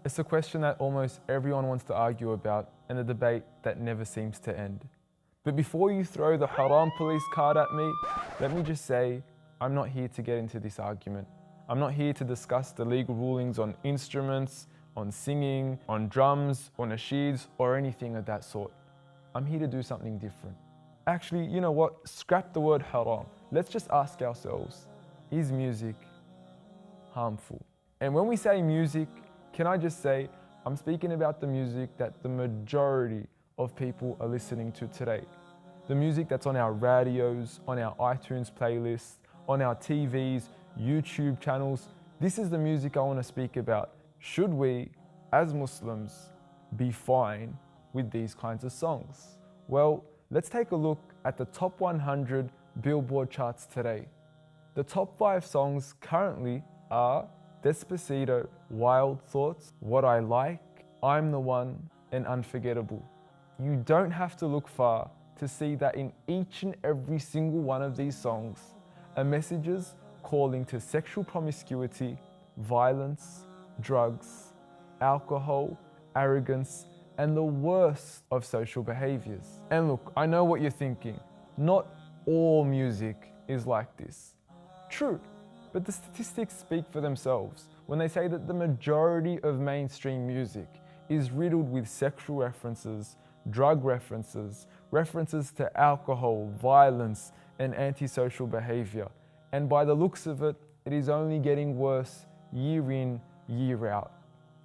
It's a question that almost everyone wants to argue about and a debate that never seems to end. But before you throw the haram police card at me, let me just say, I'm not here to get into this argument. I'm not here to discuss the legal rulings on instruments, on singing, on drums, on nasheeds, or anything of that sort. I'm here to do something different. Actually, you know what? Scrap the word haram. Let's just ask ourselves, is music harmful? And when we say music, can I just say, I'm speaking about the music that the majority of people are listening to today. The music that's on our radios, on our iTunes playlists, on our TVs, YouTube channels. This is the music I want to speak about. Should we, as Muslims, be fine with these kinds of songs? Well, let's take a look at the top 100 Billboard charts today. The top 5 songs currently are Despacito, Wild Thoughts, What I Like, I'm the One, and Unforgettable. You don't have to look far to see that in each and every single one of these songs are messages calling to sexual promiscuity, violence, drugs, alcohol, arrogance, and the worst of social behaviors. And look, I know what you're thinking. Not all music is like this. True, but the statistics speak for themselves when they say that the majority of mainstream music is riddled with sexual references, drug references, references to alcohol, violence, and antisocial behavior. And by the looks of it, it is only getting worse year in, year out.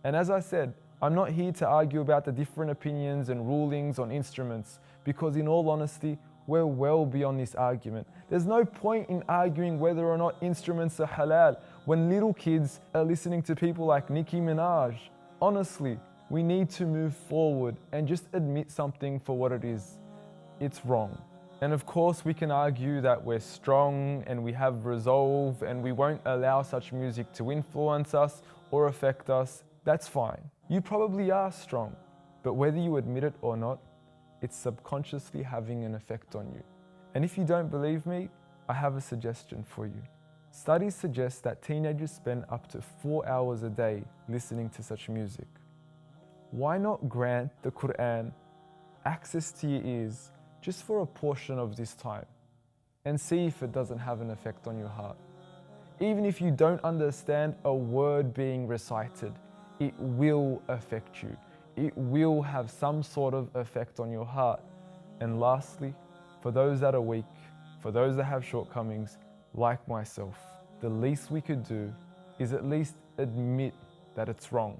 And as I said, I'm not here to argue about the different opinions and rulings on instruments, because in all honesty, we're well beyond this argument. There's no point in arguing whether or not instruments are halal when little kids are listening to people like Nicki Minaj. Honestly, we need to move forward and just admit something for what it is. It's wrong. And of course, we can argue that we're strong and we have resolve and we won't allow such music to influence us or affect us. That's fine. You probably are strong, but whether you admit it or not, it's subconsciously having an effect on you. And if you don't believe me, I have a suggestion for you. Studies suggest that teenagers spend up to 4 hours a day listening to such music. Why not grant the Quran access to your ears just for a portion of this time and see if it doesn't have an effect on your heart? Even if you don't understand a word being recited, it will affect you. It will have some sort of effect on your heart. And lastly, for those that are weak, for those that have shortcomings, like myself, the least we could do is at least admit that it's wrong.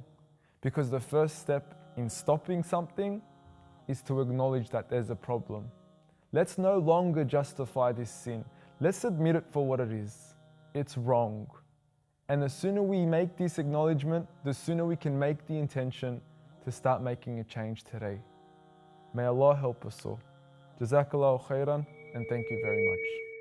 Because the first step in stopping something is to acknowledge that there's a problem. Let's no longer justify this sin. Let's admit it for what it is. It's wrong. And the sooner we make this acknowledgement, the sooner we can make the intention to start making a change today. May Allah help us all. Jazakallahu khairan, and thank you very much.